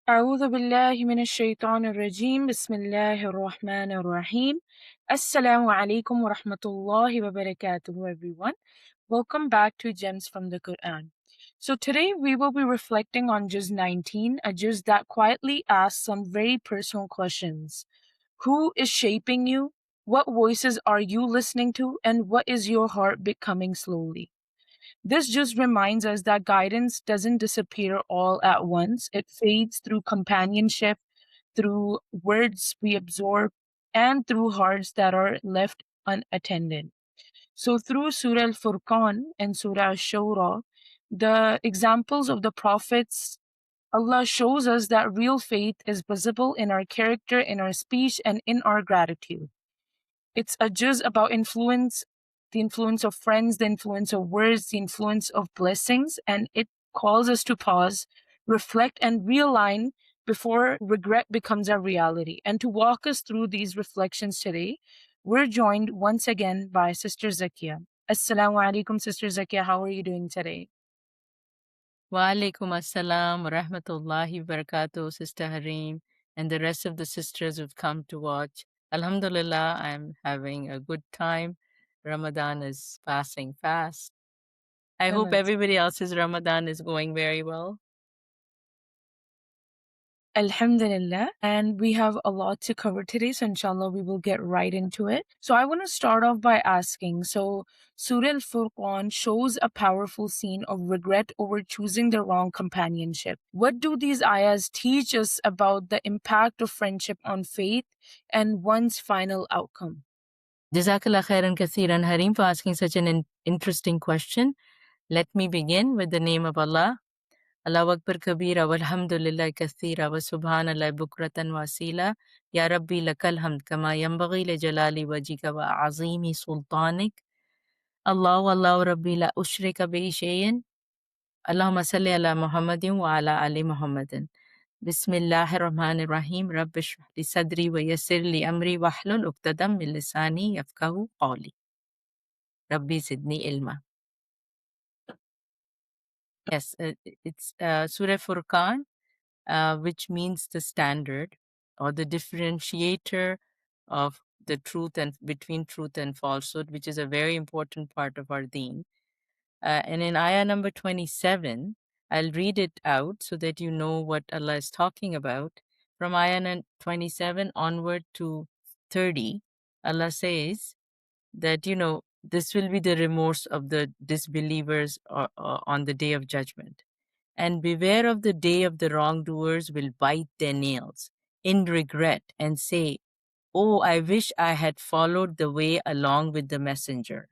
أعوذ بالله من الشيطان الرجيم بسم الله الرحمن الرحيم Assalamu alaikum wa rahmatullahi wa barakatuh everyone. Welcome back to Gems from the Quran. So today we will be reflecting on Juz 19, a Juz that quietly asks some very personal questions. Who is shaping you? What voices are you listening to? And what is your heart becoming slowly? This just reminds us that guidance doesn't disappear all at once. It fades through companionship, through words we absorb, and through hearts that are left unattended. So, through Surah Al Furqan and Surah Al Shura, the examples of the prophets, Allah shows us that real faith is visible in our character, in our speech, and in our gratitude. It's a juz about influence, the influence of friends, the influence of words, the influence of blessings, and it calls us to pause, reflect, and realign before regret becomes a reality. And to walk us through these reflections today, we're joined once again by Sister Zakia. Assalamu alaikum, Sister Zakia. How are you doing today? Wa alaikum assalam wa rahmatullahi wa barakatuh, Sister Hareem, and the rest of the sisters who've come to watch. Alhamdulillah, I'm having a good time. Ramadan is passing fast. I hope everybody else's Ramadan is going very well. Alhamdulillah. And we have a lot to cover today, so inshallah we will get right into it. So I want to start off by asking, so Surah Al-Furqan shows a powerful scene of regret over choosing the wrong companionship. What do these ayahs teach us about the impact of friendship on faith and one's final outcome? Jazakallah khairan kathiran, Hareem, for asking such an interesting question. Let me begin with the name of Allah. Allahu Akbar Kabira, walhamdulillah kathira, wa subhanallah bukratan wasila. Ya Rabbi lakal hamd kama yambaghi li jalali wajhika wa azimi sultanik. Allahu Rabbi la ushrika bi shay'in. Allahumma salli ala Muhammadin wa ala ali Muhammadin. Bismillahir Rahmanir Rahim. Rabbi shrah li sadri wa yassir li amri wahlul uqdatan min lisani yafqahu qawli. Rabbi zidni ilma. Yes, it's Surah Furqan, which means the standard or the differentiator of the truth and between truth and falsehood, which is a very important part of our deen. And in ayah number 27, I'll read it out so that you know what Allah is talking about. From ayah 27 onward to 30, Allah says that, this will be the remorse of the disbelievers on the day of judgment. And beware of the day of the wrongdoers will bite their nails in regret and say, "Oh, I wish I had followed the way along with the messenger.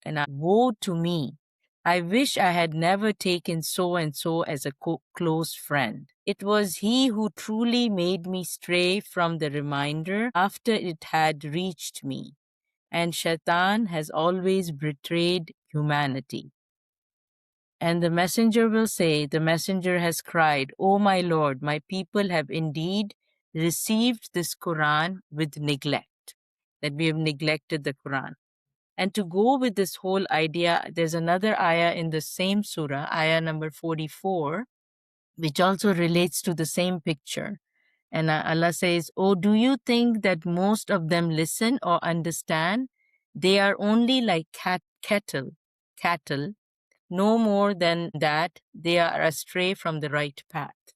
And woe to me. I wish I had never taken so and so as a close friend. It was he who truly made me stray from the reminder after it had reached me. And Shaitan has always betrayed humanity." And the messenger will say, the messenger has cried, "O my Lord, my people have indeed received this Quran with neglect," that we have neglected the Quran. And to go with this whole idea, there's another ayah in the same surah, ayah number 44, which also relates to the same picture. And Allah says, "Oh, do you think that most of them listen or understand? They are only like cattle. No more than that, they are astray from the right path."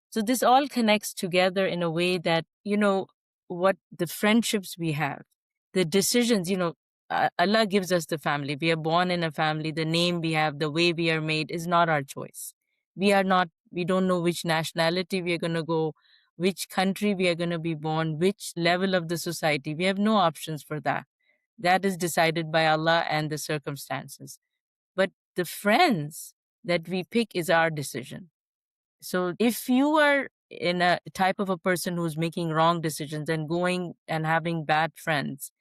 So this all connects together in a way that, what the friendships we have, the decisions, Allah gives us the family. We are born in a family. The name we have, the way we are made is not our choice. We don't know which nationality we are going to go, which country we are going to be born, which level of the society. We have no options for that. That is decided by Allah and the circumstances. But the friends that we pick is our decision. So if you are in a type of a person who's making wrong decisions and going and having bad friends,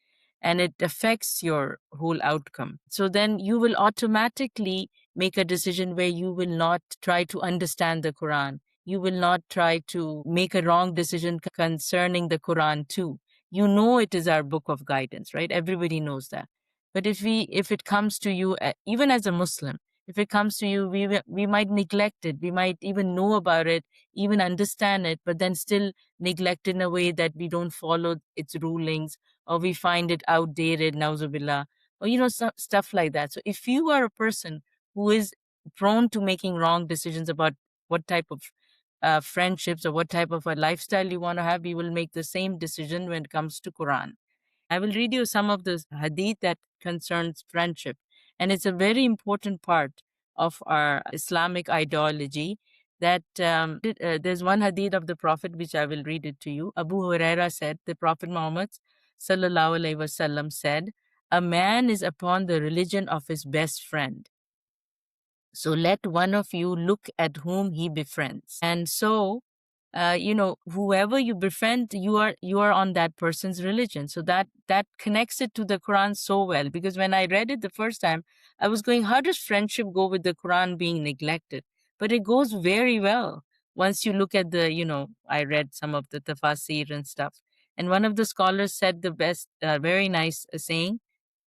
and it affects your whole outcome, so then you will automatically make a decision where you will not try to understand the Quran. You will not try to make a wrong decision concerning the Quran too. You know it is our book of guidance, right? Everybody knows that. But if it comes to you, even as a Muslim, if it comes to you, we might neglect it, we might even know about it, even understand it, but then still neglect in a way that we don't follow its rulings, or we find it outdated, nauzubillah, or stuff like that. So if you are a person who is prone to making wrong decisions about what type of friendships or what type of a lifestyle you want to have, you will make the same decision when it comes to Quran. I will read you some of the hadith that concerns friendship, and it's a very important part of our Islamic ideology. That there's one hadith of the Prophet which I will read it to you. Abu Huraira said, the Prophet Muhammad sallallahu alaihi wasallam said, "A man is upon the religion of his best friend. So let one of you look at whom he befriends." And so, whoever you befriend, you are on that person's religion. So that connects it to the Quran so well. Because when I read it the first time, I was going, how does friendship go with the Quran being neglected? But it goes very well once you look at I read some of the tafsir and stuff. And one of the scholars said the best, very nice saying,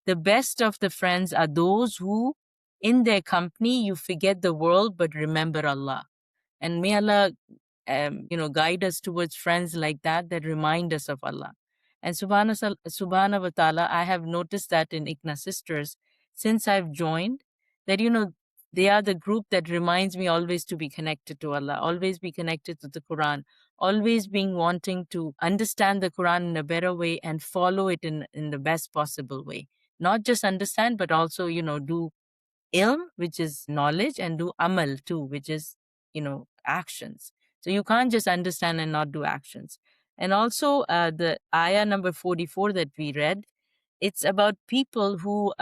the best of the friends are those who, in their company, you forget the world but remember Allah. And may Allah, guide us towards friends like that remind us of Allah. And subhanahu wa ta'ala, I have noticed that in ICNA Sisters, since I've joined, that, they are the group that reminds me always to be connected to Allah, always be connected to the Quran, always being wanting to understand the Quran in a better way and follow it in the best possible way. Not just understand, but also, do ilm, which is knowledge, and do amal too, which is, actions. So you can't just understand and not do actions. And also, the ayah number 44 that we read, it's about people who,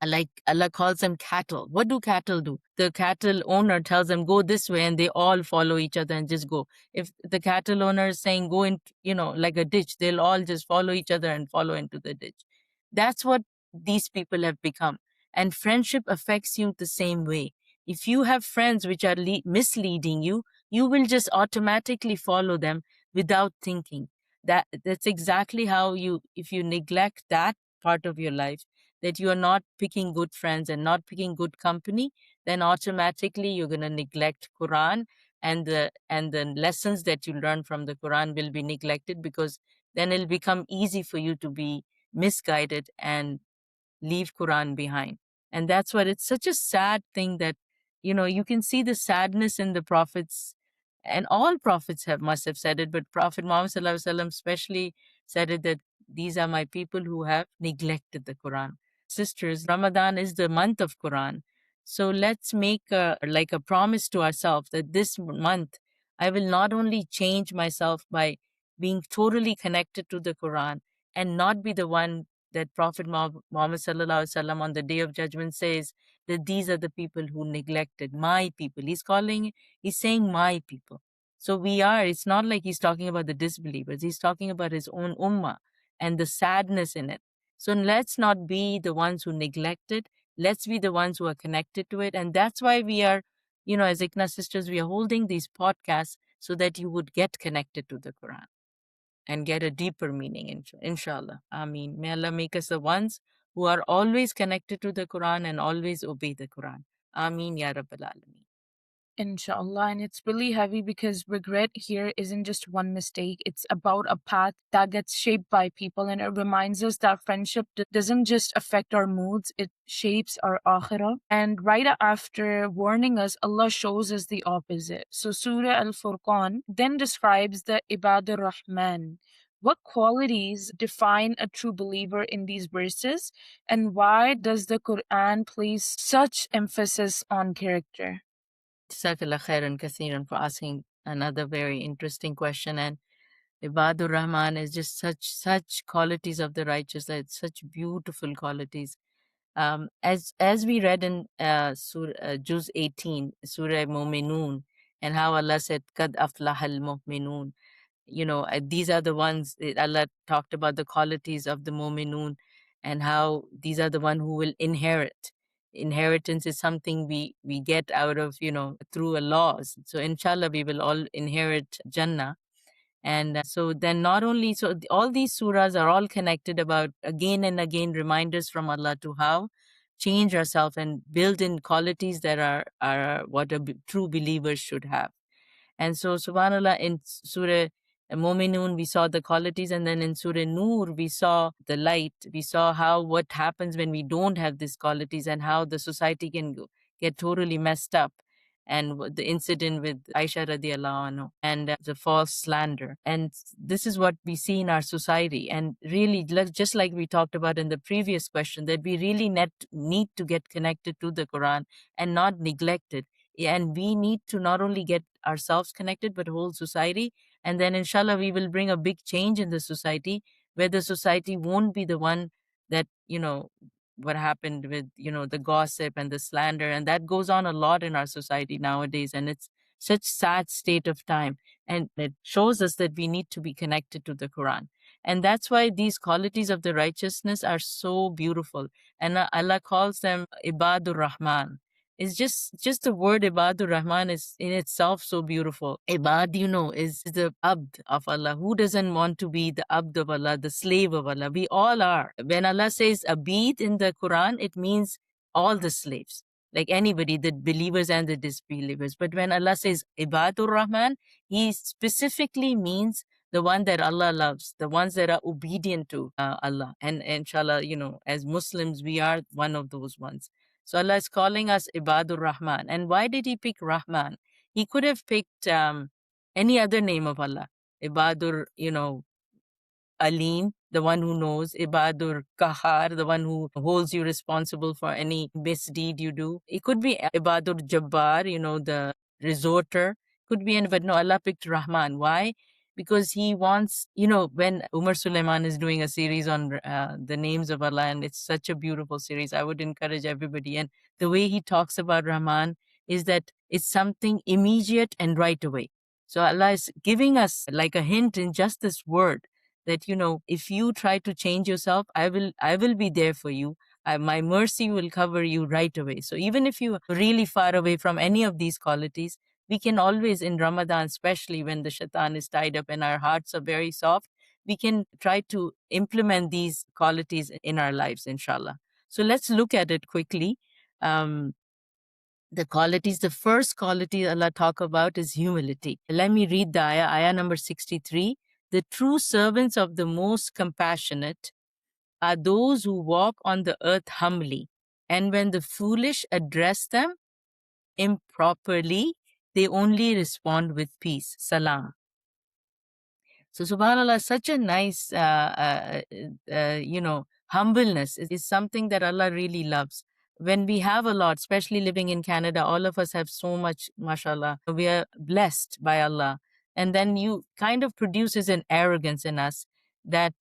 like Allah calls them cattle. What do cattle do? The cattle owner tells them, go this way, and they all follow each other and just go. If the cattle owner is saying, go in, like a ditch, they'll all just follow each other and follow into the ditch. That's what these people have become. And friendship affects you the same way. If you have friends which are misleading you, you will just automatically follow them without thinking. That's exactly how if you neglect that part of your life, that you are not picking good friends and not picking good company, then automatically you're going to neglect Quran, and the lessons that you learn from the Quran will be neglected, because then it'll become easy for you to be misguided and leave Quran behind. And that's what it's such a sad thing that, you can see the sadness in the prophets, and all prophets must have said it, but Prophet Muhammad Sallallahu Alaihi Wasallam especially said it, that these are my people who have neglected the Quran. Sisters, Ramadan is the month of Quran. So let's make like a promise to ourselves that this month I will not only change myself by being totally connected to the Quran and not be the one that Prophet Muhammad Sallallahu Alaihi Wasallam on the Day of Judgment says that these are the people who neglected my people. He's saying my people. So it's not like he's talking about the disbelievers. He's talking about his own ummah and the sadness in it. So let's not be the ones who neglect it. Let's be the ones who are connected to it. And that's why we are, as ICNA Sisters, we are holding these podcasts so that you would get connected to the Quran and get a deeper meaning, inshallah. Ameen. May Allah make us the ones who are always connected to the Quran and always obey the Quran. Ameen Ya Rabbil Alameen. Inshallah. And it's really heavy because regret here isn't just one mistake. It's about a path that gets shaped by people. And it reminds us that friendship doesn't just affect our moods, it shapes our akhirah. And right after warning us, Allah shows us the opposite. So Surah Al Furqan then describes the Ibadur Rahman. What qualities define a true believer in these verses? And why does the Quran place such emphasis on character? Jazakallah khairan kathiran for asking another very interesting question. And Ibadur Rahman is just such qualities of the righteous, that it's such beautiful qualities. As we read in Juz 18, Surah Mu'minun, and how Allah said, Kad aflahal mu'minun. These are the ones that Allah talked about, the qualities of the mu'minun, and how these are the one who will inherit. Inheritance is something we get out of, through a laws. So inshallah, we will all inherit Jannah. And so then not only, all these surahs are all connected about again and again reminders from Allah to how change ourselves and build in qualities that are what true believers should have. And so, subhanAllah, in Surah Muminun, we saw the qualities, and then in Surah Nur, we saw the light. We saw how what happens when we don't have these qualities and how the society can get totally messed up. And the incident with Aisha radiallahu anhu and the false slander. And this is what we see in our society. And really, just like we talked about in the previous question, that we really need to get connected to the Quran and not neglect it. And we need to not only get ourselves connected but whole society, and then inshallah we will bring a big change in the society, where the society won't be the one that, what happened with, the gossip and the slander, and that goes on a lot in our society nowadays, and it's such sad state of time, and it shows us that we need to be connected to the Quran. And that's why these qualities of the righteousness are so beautiful, and Allah calls them ibadur rahman. It's just the word Ibadur Rahman is in itself so beautiful. Ibad, is the abd of Allah. Who doesn't want to be the abd of Allah, the slave of Allah? We all are. When Allah says abid in the Quran, it means all the slaves, like anybody, the believers and the disbelievers. But when Allah says Ibadur Rahman, He specifically means the one that Allah loves, the ones that are obedient to Allah. And inshallah, as Muslims, we are one of those ones. So Allah is calling us Ibadur Rahman. And why did He pick Rahman? He could have picked any other name of Allah. Ibadur, Alim, the one who knows. Ibadur Kahar, the one who holds you responsible for any misdeed you do. It could be Ibadur Jabbar, the resorter. Could be, but no, Allah picked Rahman. Why? Because He wants, when Umar Sulaiman is doing a series on the names of Allah, and it's such a beautiful series, I would encourage everybody. And the way he talks about Rahman is that it's something immediate and right away. So Allah is giving us like a hint in just this word that, if you try to change yourself, I will be there for you. My mercy will cover you right away. So even if you are really far away from any of these qualities, we can always, in Ramadan, especially when the shaitan is tied up and our hearts are very soft, we can try to implement these qualities in our lives, inshallah. So let's look at it quickly. The qualities, the first quality Allah talk about is humility. Let me read the ayah number 63. The true servants of the most compassionate are those who walk on the earth humbly, and when the foolish address them improperly, they only respond with peace. Salam. So, subhanAllah, such a nice, humbleness is something that Allah really loves. When we have a lot, especially living in Canada, all of us have so much, mashallah. We are blessed by Allah. And then you kind of produces an arrogance in us that,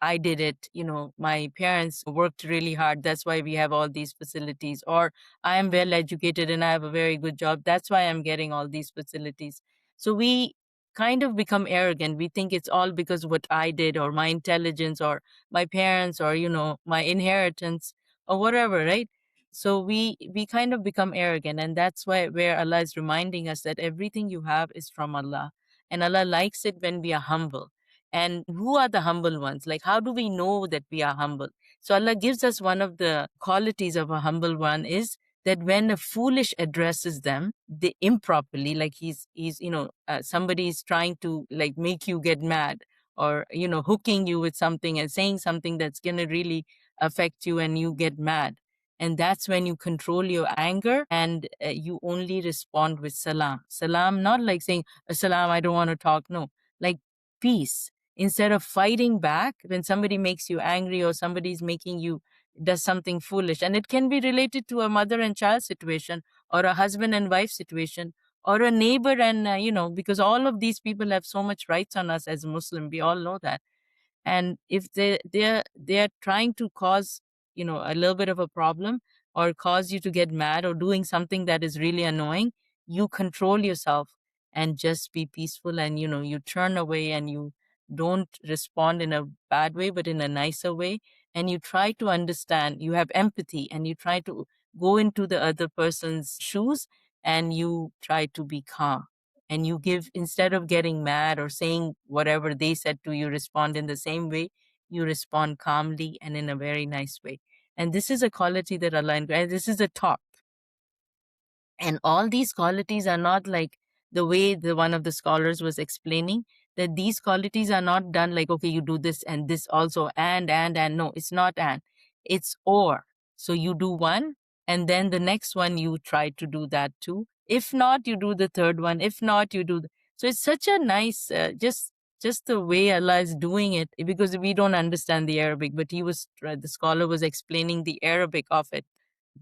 I did it, my parents worked really hard. That's why we have all these facilities. Or I am well educated and I have a very good job. That's why I'm getting all these facilities. So we kind of become arrogant. We think it's all because of what I did or my intelligence or my parents or, my inheritance or whatever, right? So we kind of become arrogant, and that's why where Allah is reminding us that everything you have is from Allah, and Allah likes it when we are humble. And who are the humble ones? Like, how do we know that we are humble? So Allah gives us one of the qualities of a humble one is that when a foolish addresses them they improperly, like he's somebody is trying to like make you get mad, or hooking you with something and saying something that's going to really affect you and you get mad, and that's when you control your anger and you only respond with salam, not like saying salam, I don't want to talk. No, like peace. Instead of fighting back when somebody makes you angry or somebody's making you does something foolish, and it can be related to a mother and child situation or a husband and wife situation or a neighbor, and because all of these people have so much rights on us as a Muslim, we all know that. And if they're trying to cause a little bit of a problem or cause you to get mad or doing something that is really annoying, you control yourself and just be peaceful, and you turn away and you don't respond in a bad way but in a nicer way, and you try to understand, you have empathy, and you try to go into the other person's shoes, and you try to be calm, and you give, instead of getting mad or saying whatever they said to you, respond in the same way. You respond calmly and in a very nice way. And this is a quality that Allah, and this is the top. And all these qualities are not like the way the one of the scholars was explaining, that these qualities are not done like, okay, you do this and this also, and. No, it's not and. It's or. So you do one, and then the next one you try to do that too. If not, you do the third one. If not, you do. So it's such a nice, just the way Allah is doing it, because we don't understand the Arabic, but the scholar was explaining the Arabic of it,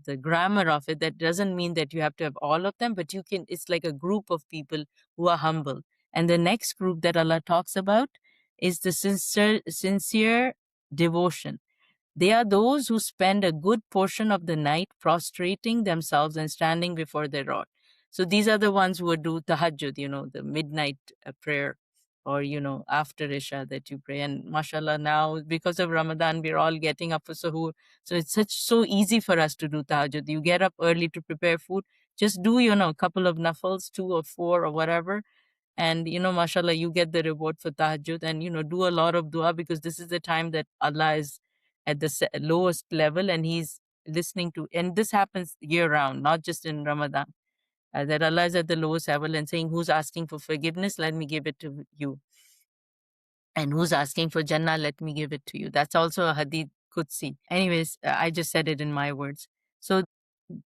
the grammar of it. That doesn't mean that you have to have all of them, but you can, it's like a group of people who are humble. And the next group that Allah talks about is the sincere devotion. They are those who spend a good portion of the night prostrating themselves and standing before their Lord. So these are the ones who would do tahajjud, the midnight prayer, or, after Isha that you pray. And mashallah, now because of Ramadan, we're all getting up for suhoor. So it's so easy for us to do tahajjud. You get up early to prepare food. Just do, a couple of nafals, 2 or 4 or whatever, and mashallah, you get the reward for tahajjud. And do a lot of dua, because this is the time that Allah is at the lowest level, and he's listening to, and this happens year round, not just in Ramadan, that Allah is at the lowest level and saying, who's asking for forgiveness, let me give it to you, and who's asking for Jannah, let me give it to you. That's also a hadith Qudsi. Anyways, I just said it in my words. So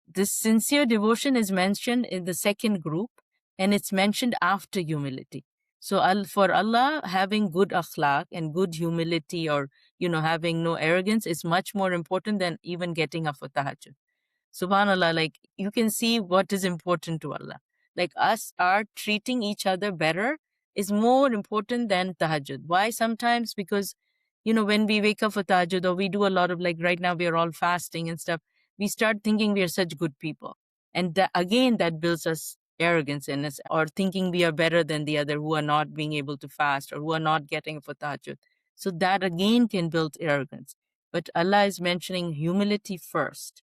this sincere devotion is mentioned in the second group, and it's mentioned after humility. So for Allah, having good akhlaq and good humility, or having no arrogance, is much more important than even getting up for tahajjud. Subhanallah, like you can see what is important to Allah. Like us are treating each other better is more important than tahajjud. Why? Sometimes because, when we wake up for tahajjud, or we do a lot of, like right now we are all fasting and stuff, we start thinking we are such good people. And again, that builds us arrogance in us, or thinking we are better than the other who are not being able to fast, or who are not getting for tahajjud. So that again can build arrogance. But Allah is mentioning humility first.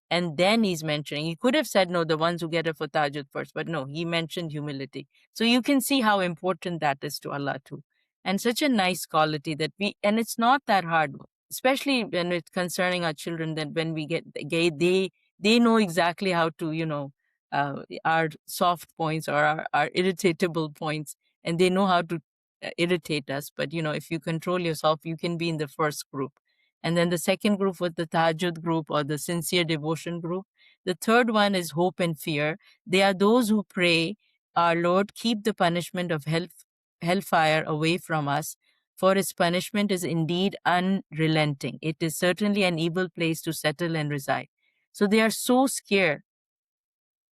And then he's mentioning, he could have said, no, the ones who get it for tahajjud first, but no, he mentioned humility. So you can see how important that is to Allah too. And such a nice quality and it's not that hard, especially when it's concerning our children, that when we get gay, they know exactly how to, our soft points, or our irritatable points, and they know how to irritate us. But, if you control yourself, you can be in the first group. And then the second group was the tahajjud group, or the sincere devotion group. The third one is hope and fear. They are those who pray, our Lord, keep the punishment of hellfire away from us, for its punishment is indeed unrelenting. It is certainly an evil place to settle and reside. So they are so scared.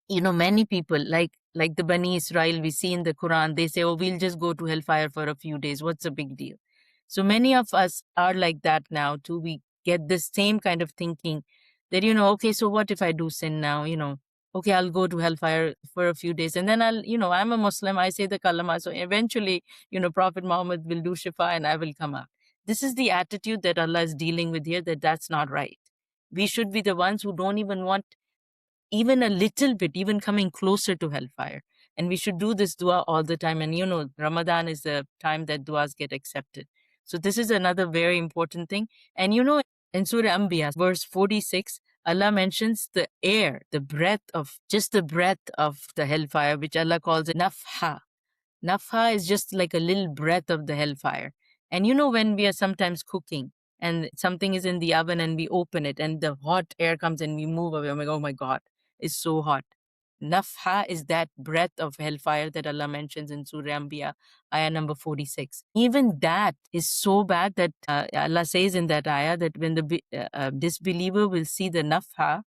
Many people, like the Bani Israel we see in the Quran, they say, oh, we'll just go to hellfire for a few days. What's the big deal? So many of us are like that now too. We get this same kind of thinking that, okay, so what if I do sin now? Okay, I'll go to hellfire for a few days, and then I'm a Muslim, I say the kalama. So eventually, Prophet Muhammad will do shifa and I will come out. This is the attitude that Allah is dealing with here, that's not right. We should be the ones who don't even want even a little bit, even coming closer to hellfire. And we should do this dua all the time. And Ramadan is the time that duas get accepted. So this is another very important thing. And in Surah Anbiya, verse 46, Allah mentions the air, the breath of the hellfire, which Allah calls it nafha. Nafha is just like a little breath of the hellfire. And when we are sometimes cooking and something is in the oven and we open it and the hot air comes and we move away, I'm like, oh my God, it's so hot. Nafha is that breath of hellfire that Allah mentions in Surah Anbiya, ayah number 46. Even that is so bad that Allah says in that ayah that when the disbeliever will see the nafha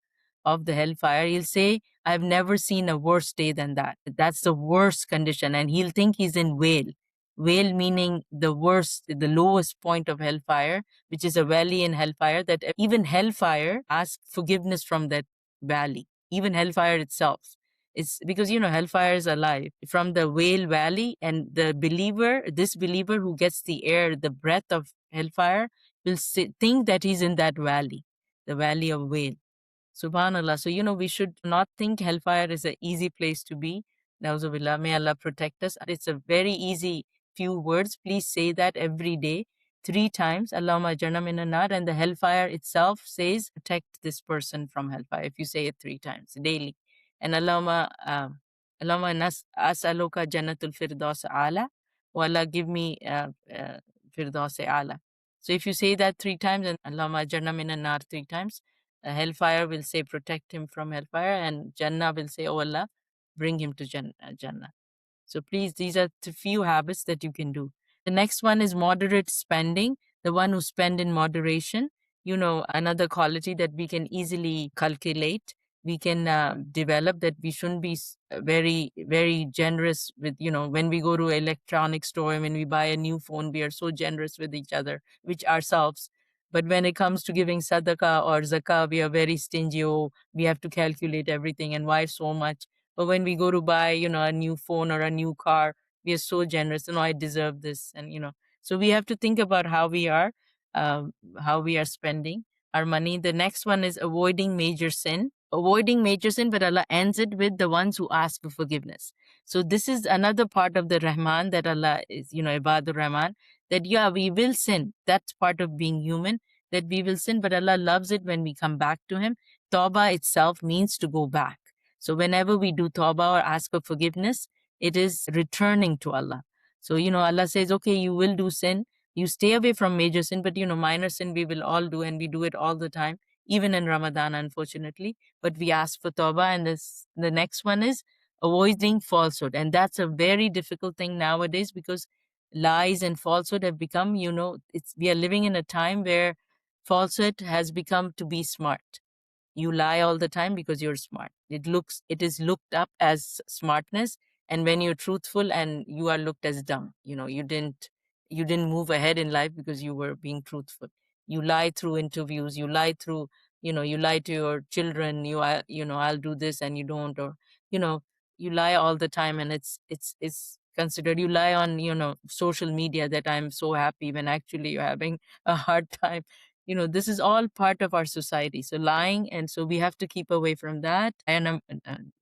of the hellfire, he'll say, I've never seen a worse day than that. That's the worst condition. And he'll think he's in whale. Whale meaning the worst, the lowest point of hellfire, which is a valley in hellfire, that even hellfire asks forgiveness from that valley, even hellfire itself. It's because, hellfire is alive from the whale valley, and this believer who gets the air, the breath of hellfire, will think that he's in that valley, the valley of whale. Subhanallah. So, we should not think hellfire is an easy place to be. Nauzubillah, may Allah protect us. It's a very easy few words. Please say that every day. 3 times, Allahumma ajirna minan nar, and the hellfire itself says, protect this person from hellfire. If you say it 3 times daily. And Allahumma as'aluka jannatul firdaus ala, wa Allah give me firdaus ala. So if you say that 3 times, and Allahumma ajirna minan nar 3 times, hellfire will say, protect him from hellfire, and Jannah will say, oh Allah, bring him to Jannah. So please, these are the few habits that you can do. The next one is moderate spending, the one who spend in moderation. Another quality that we can easily calculate, we can develop, that we shouldn't be very, very generous with, when we go to electronic store and when we buy a new phone, we are so generous with each other, which ourselves. But when it comes to giving sadaqah or zakah, we are very stingy. Oh, we have to calculate everything, and why so much? But when we go to buy, a new phone or a new car, we are so generous. I deserve this. And, so we have to think about how we are spending our money. The next one is avoiding major sin. Avoiding major sin, but Allah ends it with the ones who ask for forgiveness. So this is another part of the Rahman, that Allah is, Ibadur Rahman, that yeah, we will sin. That's part of being human, that we will sin, but Allah loves it when we come back to Him. Tawbah itself means to go back. So whenever we do tawbah or ask for forgiveness, it is returning to Allah. So, Allah says, okay, you will do sin. You stay away from major sin, but, minor sin we will all do, and we do it all the time, even in Ramadan, unfortunately. But we ask for tawbah. And the next one is avoiding falsehood. And that's a very difficult thing nowadays, because lies and falsehood have become, we are living in a time where falsehood has become to be smart. You lie all the time because you're smart. It is looked up as smartness. And when you're truthful, and you are looked as dumb, you didn't move ahead in life because you were being truthful. You lie through interviews, you lie through, you lie to your children, I'll do this and you don't. Or you know you lie all the time, and it's considered. You lie on, social media, that I'm so happy, when actually you're having a hard time. This is all part of our society, so lying. And so we have to keep away from that. Ayah number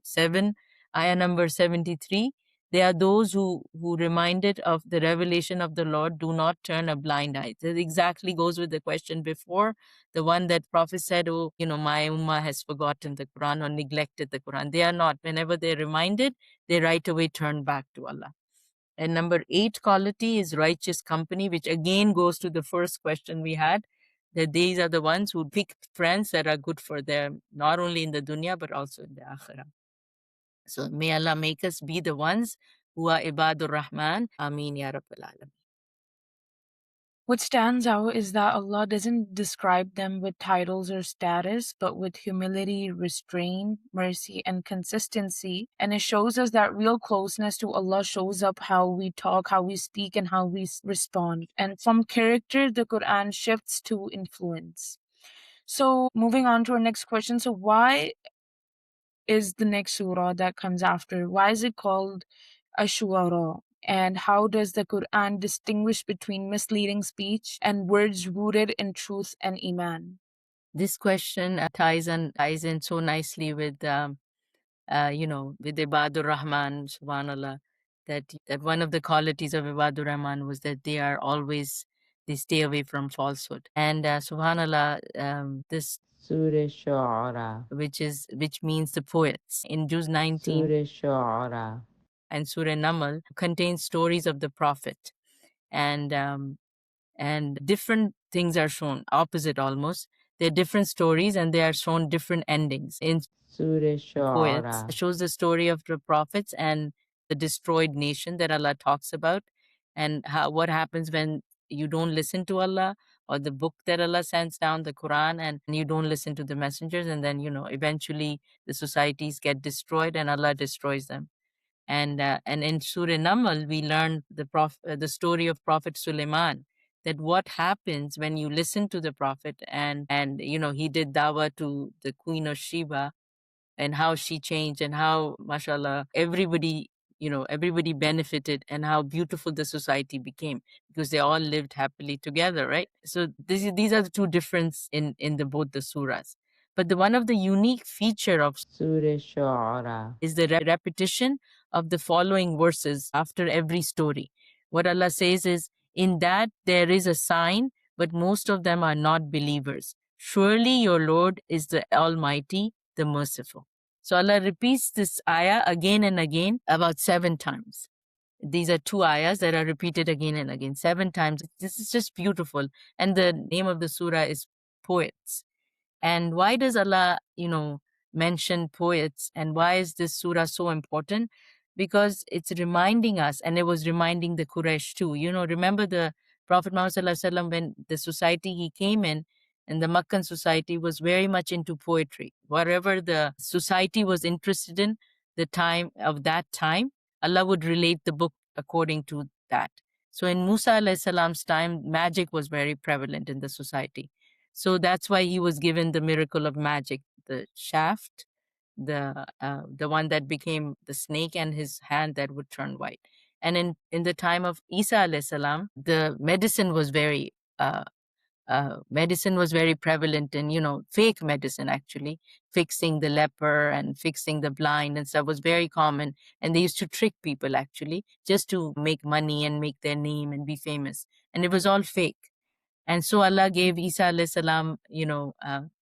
7, ayah number 73. They are those who reminded of the revelation of the Lord do not turn a blind eye. That exactly goes with the question before, the one that Prophet said, oh, my ummah has forgotten the Quran or neglected the Quran. They are not. Whenever they're reminded, they right away turn back to Allah. And number 8 quality is righteous company, which again goes to the first question we had, that these are the ones who pick friends that are good for them, not only in the dunya, but also in the akhirah. So may Allah make us be the ones who are Ibadur Rahman. Ameen Ya Rabbil Alameen. What stands out is that Allah doesn't describe them with titles or status, but with humility, restraint, mercy, and consistency. And it shows us that real closeness to Allah shows up how we talk, how we speak, and how we respond. And from character, the Quran shifts to influence. So, moving on to our next question. So, why is the next surah that comes after? Why is it called Ash-Shu'ara? And how does the Quran distinguish between misleading speech and words rooted in truth and Iman? This question ties in so nicely with with Ibadur Rahman, subhanallah, that one of the qualities of Ibadur Rahman was that they stay away from falsehood. And subhanallah, this Surah Shu'ara, which means the poets, in Juz 19 Surah Shu'ara and Surah Namal, contains stories of the Prophet. And different things are shown, opposite almost. They're different stories, and they are shown different endings. In Surah Poets Shu'ara shows the story of the prophets and the destroyed nation that Allah talks about, and what happens when you don't listen to Allah or the book that Allah sends down, the Quran, and you don't listen to the messengers, and then eventually the societies get destroyed and Allah destroys them. And in Surah Namal, we learn the story of Prophet Suleiman, that what happens when you listen to the Prophet, and he did dawah to the Queen of Sheba, and how she changed, and how, mashallah, everybody benefited, and how beautiful the society became, because they all lived happily together, right? So these are the two differences in both the surahs. But one of the unique feature of Surah Shu'ara is the repetition of the following verses after every story. What Allah says is, In that there is a sign, but most of them are not believers. Surely your Lord is the Almighty, the Merciful. So Allah repeats this ayah again and again about 7 times. These are two ayahs that are repeated again and again, 7 times. This is just beautiful. And the name of the surah is Poets. And why does Allah, mention poets? And why is this surah so important? Because it's reminding us, and it was reminding the Quraysh too. Remember the Prophet Muhammad Sallallahu Alaihi Wasallam, when the society he came in, and the Meccan society was very much into poetry. Whatever the society was interested in, the time of that time, Allah would relate the book according to that. So in Musa alayhi salam's time, magic was very prevalent in the society. So that's why he was given the miracle of magic, the shaft, the one that became the snake, and his hand that would turn white. And in the time of Isa alayhi salam, the medicine was very prevalent in, fake medicine actually, fixing the leper and fixing the blind and stuff was very common. And they used to trick people actually just to make money and make their name and be famous. And it was all fake. And so Allah gave Isa alayhi salam,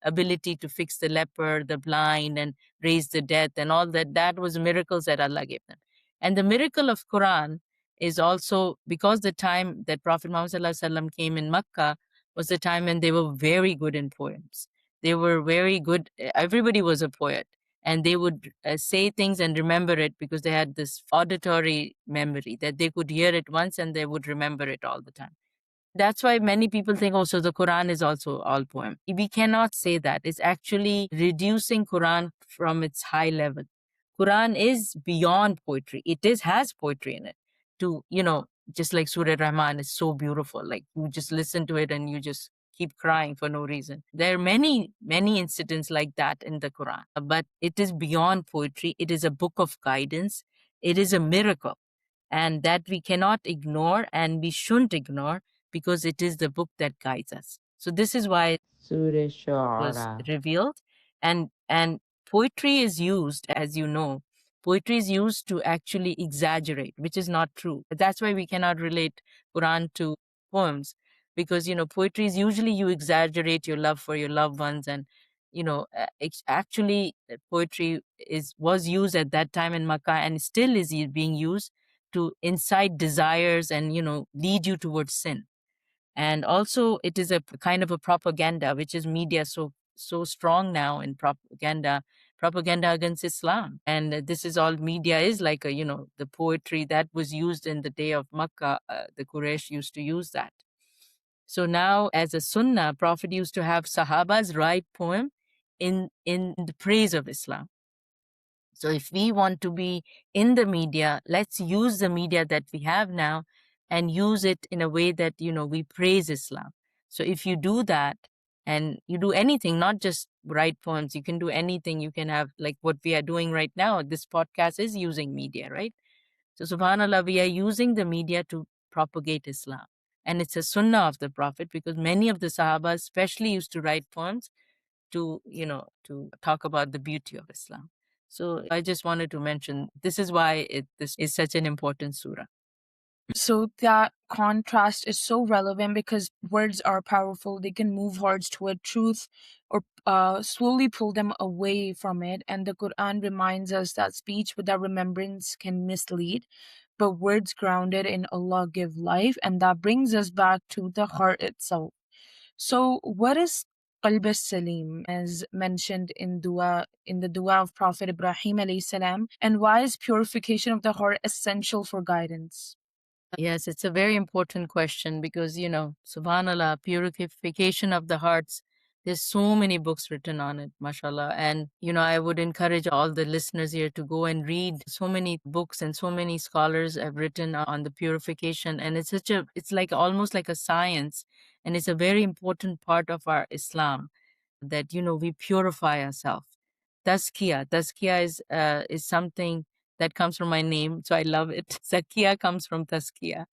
ability to fix the leper, the blind, and raise the dead, and all that. That was miracles that Allah gave them. And the miracle of Quran is also because the time that Prophet Muhammad sallallahu alaihi wasallam came in Makkah was the time when they were very good in poems. They were very good. Everybody was a poet. And they would say things and remember it because they had this auditory memory that they could hear it once and they would remember it all the time. That's why many people think, oh, so the Quran is also all poem. We cannot say that. It's actually reducing Quran from its high level. Quran is beyond poetry. Has poetry in it. Just like Surah Rahman is so beautiful. Like you just listen to it and you just keep crying for no reason. There are many, many incidents like that in the Quran. But it is beyond poetry. It is a book of guidance. It is a miracle. And that we cannot ignore and we shouldn't ignore because it is the book that guides us. So this is why Surah was Shara. revealed. And poetry is used, as you know, poetry is used to actually exaggerate, which is not true. That's why we cannot relate Quran to poems, because poetry is usually you exaggerate your love for your loved ones. And actually poetry was used at that time in Makkah and still is being used to incite desires and lead you towards sin. And also it is a kind of a propaganda, which is media so strong now in propaganda against Islam. And this is all media is like the poetry that was used in the day of Makkah. The Quraysh used to use that. So now, as a sunnah, Prophet used to have Sahabas write poem in the praise of Islam. So if we want to be in the media, let's use the media that we have now and use it in a way that, we praise Islam. So if you do that and you do anything, not just write poems, you can do anything. You can have like what we are doing right now. This podcast is using media, right? So subhanAllah, we are using the media to propagate Islam. And it's a sunnah of the Prophet because many of the Sahabas especially used to write poems to talk about the beauty of Islam. So I just wanted to mention this is why this is such an important surah. So that contrast is so relevant because words are powerful. They can move hearts toward truth or slowly pull them away from it. And the Quran reminds us that speech without remembrance can mislead, but words grounded in Allah give life. And that brings us back to the heart itself. So what is Qalb as-Salim as mentioned in the dua of Prophet Ibrahim alayhi salam, and why is purification of the heart essential for guidance? Yes, it's a very important question because, subhanAllah, purification of the hearts, there's so many books written on it, mashallah. And, I would encourage all the listeners here to go and read so many books, and so many scholars have written on the purification. And it's like almost like a science. And it's a very important part of our Islam that, we purify ourselves. Tazkiyah is something that comes from my name, so I love it. Zakiya comes from Tazkiyah.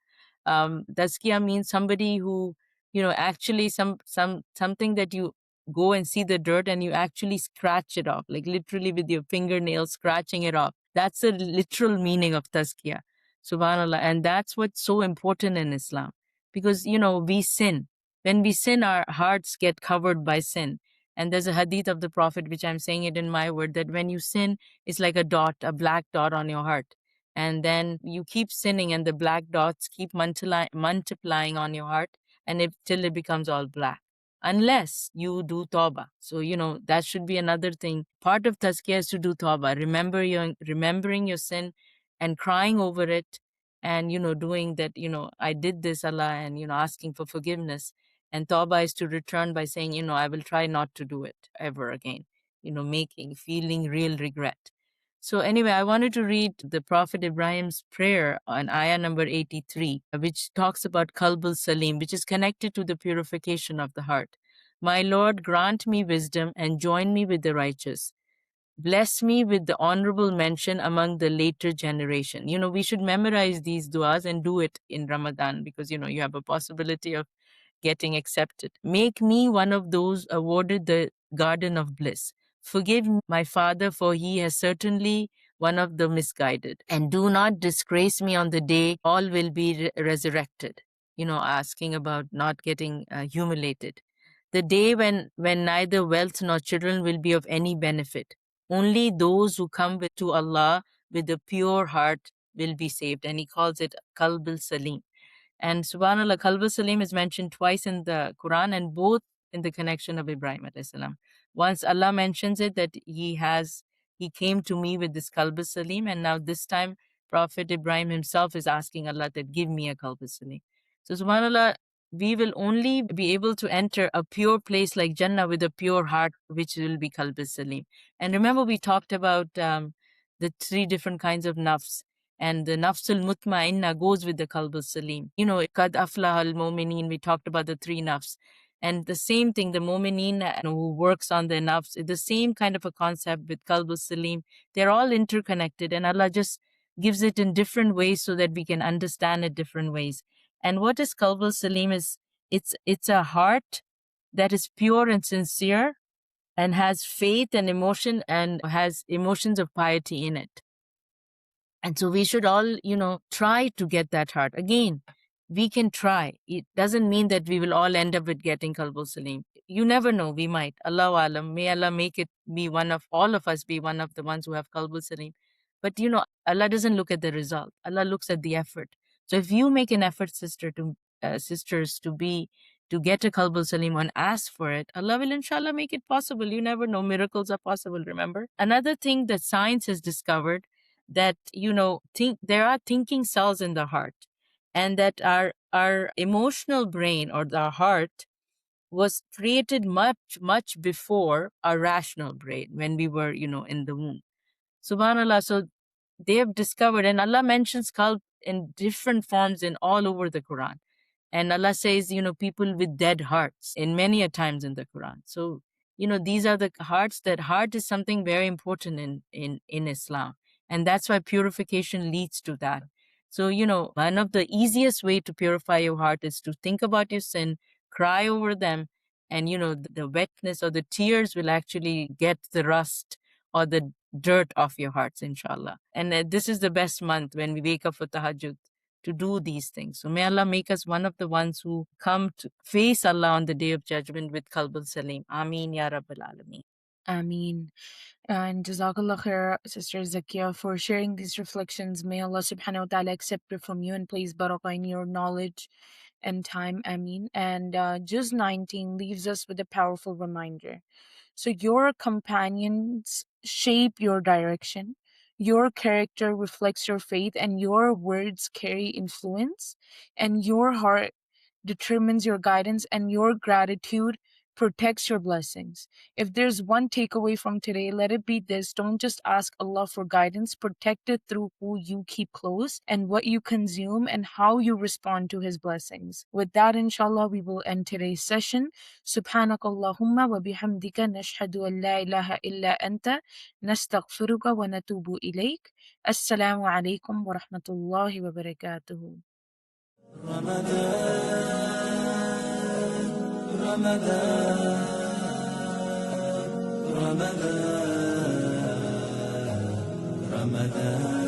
Tazkiyah means somebody who, actually something that you go and see the dirt and you actually scratch it off, like literally with your fingernails scratching it off. That's the literal meaning of Tazkiyah. Subhanallah. And that's what's so important in Islam, because, we sin. When we sin, our hearts get covered by sin. And there's a hadith of the Prophet, which I'm saying it in my word, that when you sin, it's like a black dot on your heart. And then you keep sinning, and the black dots keep multiplying on your heart, and till it becomes all black, unless you do tawbah. So, that should be another thing. Part of tazkiyah is to do tawbah, remembering your sin and crying over it, and, doing that, I did this, Allah, and, asking for forgiveness. And tawbah is to return by saying, I will try not to do it ever again, feeling real regret. So anyway, I wanted to read the Prophet Ibrahim's prayer on ayah number 83, which talks about Qalbul Salim, which is connected to the purification of the heart. My Lord, grant me wisdom and join me with the righteous. Bless me with the honorable mention among the later generation. We should memorize these du'as and do it in Ramadan, because, you have a possibility of getting accepted. Make me one of those awarded the garden of bliss. Forgive my father, for he has certainly one of the misguided. And do not disgrace me on the day all will be resurrected. Asking about not getting humiliated. The day when neither wealth nor children will be of any benefit. Only those who come to Allah with a pure heart will be saved. And he calls it Qalbul Salim. And subhanAllah, Qalbul Salim is mentioned twice in the Quran, and both in the connection of Ibrahim alayhi salam. Once Allah mentions it, that he came to me with this Qalbul Salim, and now this time Prophet Ibrahim himself is asking Allah that give me a Qalbul Salim. So subhanAllah, we will only be able to enter a pure place like Jannah with a pure heart, which will be Qalbul Salim. And remember, we talked about the 3 different kinds of nafs. And the nafsul mutma'inna goes with the Qalbul Salim. Qad aflaha al-mu'mineen, we talked about the 3 nafs. And the same thing, the mu'mineen who works on their nafs, the same kind of a concept with Qalbul Salim. They're all interconnected, and Allah just gives it in different ways so that we can understand it different ways. And what is Qalbul Salim is, it's a heart that is pure and sincere and has faith and emotion and has emotions of piety in it. And so we should all, try to get that heart. Again, we can try. It doesn't mean that we will all end up with getting Qalbul Salim. You never know, we might. Allahu Alam, may Allah make it be all of us be one of the ones who have Qalbul Salim. But, Allah doesn't look at the result. Allah looks at the effort. So if you make an effort, sisters, to get a Qalbul Salim and ask for it, Allah will inshallah make it possible. You never know. Miracles are possible, remember? Another thing that science has discovered, that, there are thinking cells in the heart, and that our emotional brain, or our heart, was created much, much before our rational brain, when we were, in the womb. Subhanallah. So they have discovered, and Allah mentions qalb in different forms in all over the Quran. And Allah says, people with dead hearts in many a times in the Quran. So, these are the hearts. That heart is something very important in Islam. And that's why purification leads to that. So, one of the easiest way to purify your heart is to think about your sin, cry over them, and, the wetness or the tears will actually get the rust or the dirt off your hearts, inshallah. And this is the best month when we wake up for tahajjud to do these things. So may Allah make us one of the ones who come to face Allah on the Day of Judgment with Qalbul Salim. Ameen Ya Rabbal Alameen. Ameen. And Jazakallah khair, Sister Zakia, for sharing these reflections. May Allah subhanahu wa ta'ala accept it from you and place barakah in your knowledge and time. Ameen. And Juz 19 leaves us with a powerful reminder. So your companions shape your direction, your character reflects your faith, and your words carry influence, and your heart determines your guidance, and your gratitude protects your blessings. If there's one takeaway from today, let it be this: don't just ask Allah for guidance, protect it through who you keep close and what you consume and how you respond to His blessings. With that, inshallah, we will end today's session. Subhanakallahumma wa bihamdika nashhadu an la ilaha illa anta nastaghfiruka wa natubu ilayk. Assalamu alaikum wa rahmatullahi wa barakatuhu. Ramadan